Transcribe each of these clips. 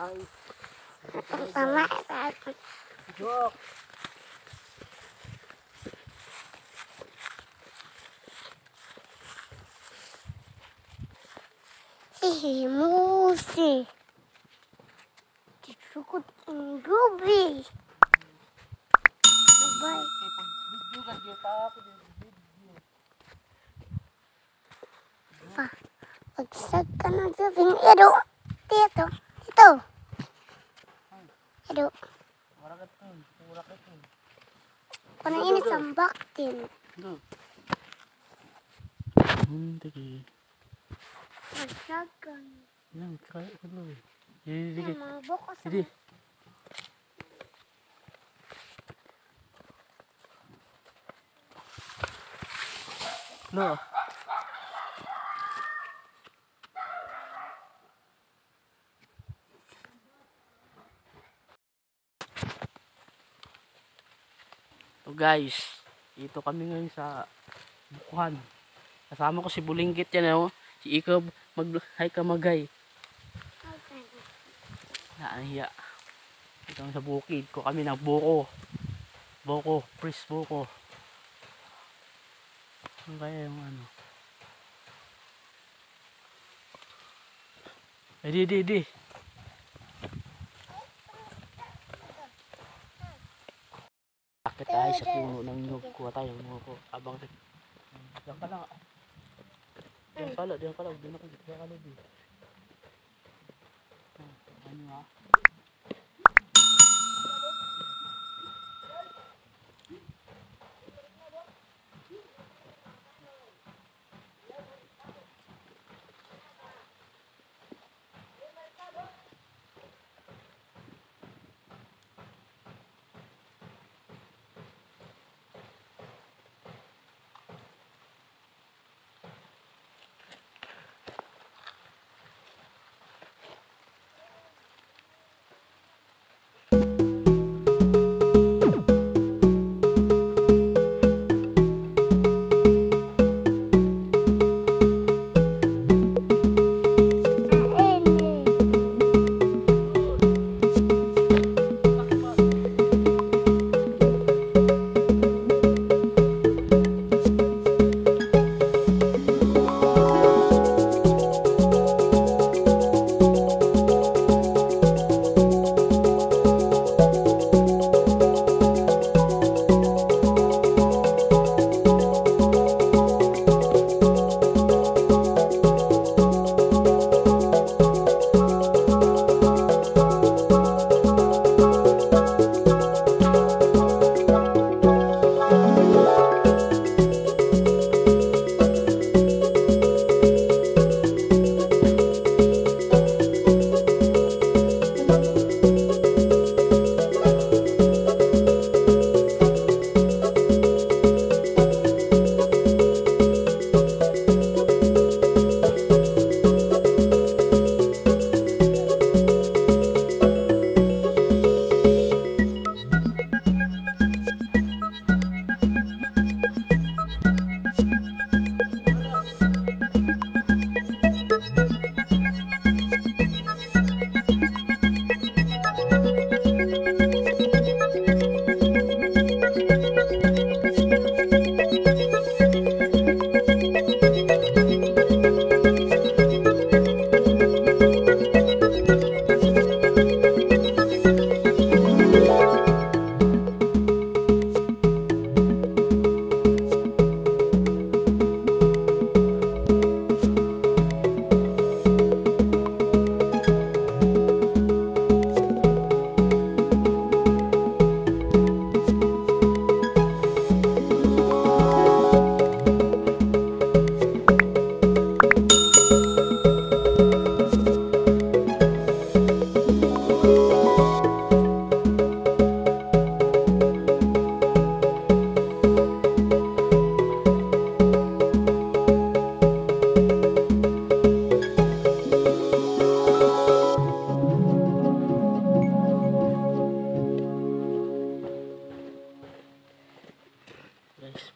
guys. Tama. Jok. Musi. Disukot ang gabi. Bye. Video kan kita ako din video. Pagsag ka ng gabing ero. Dito. Ito. Ero. Wala ka to. Wala ka to. Parang ini sambak din. Go. Tagi. Pagsag ka. Lang kaya ko lo. Sige. Mga buko sa Sige. No. So guys, dito kami ngayon sa Bukuhan. Kasama ko si Bulinggit yan, oh. Si Ikaw mag-hi ka magay. Naaniya. Dito sa bukid ko kami ng buko. Buko, pris buko. Ano kaya yung ano? Di. Akit tayo sa puno ng nyug. Kuha tayo ng buko. Abang rin. Diyan ka lang. Diyan ka lang. Diyan ka lang. Ano ha?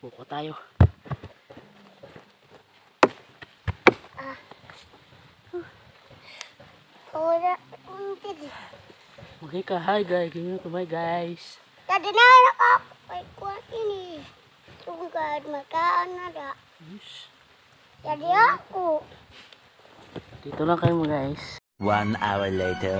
Buko tayo. Wala. Okay ka, hi guys. Ganyan to my guys. Tadi na ako kay kuan ini. Tungkad makaan na da. Yes. Jadi aku. Dito lang kayo mga guys. 1 hour later.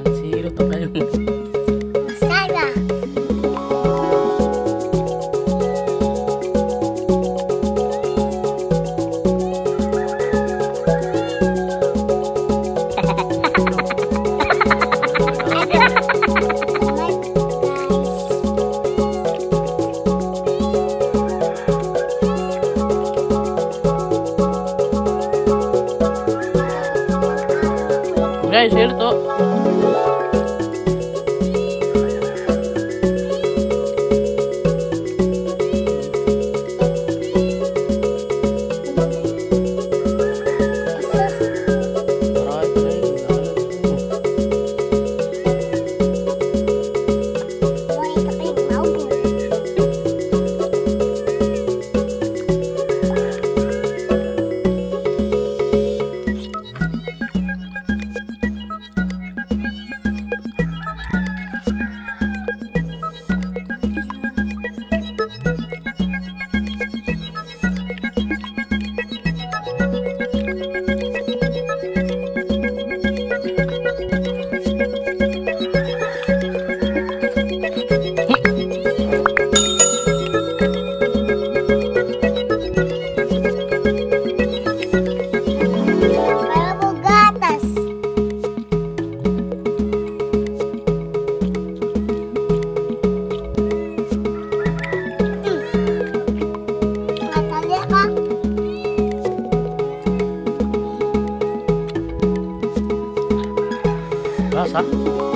Magsiro to kayo. Sana. Guys, here to. Kalau mau gatas. Katanya kak. Rasa.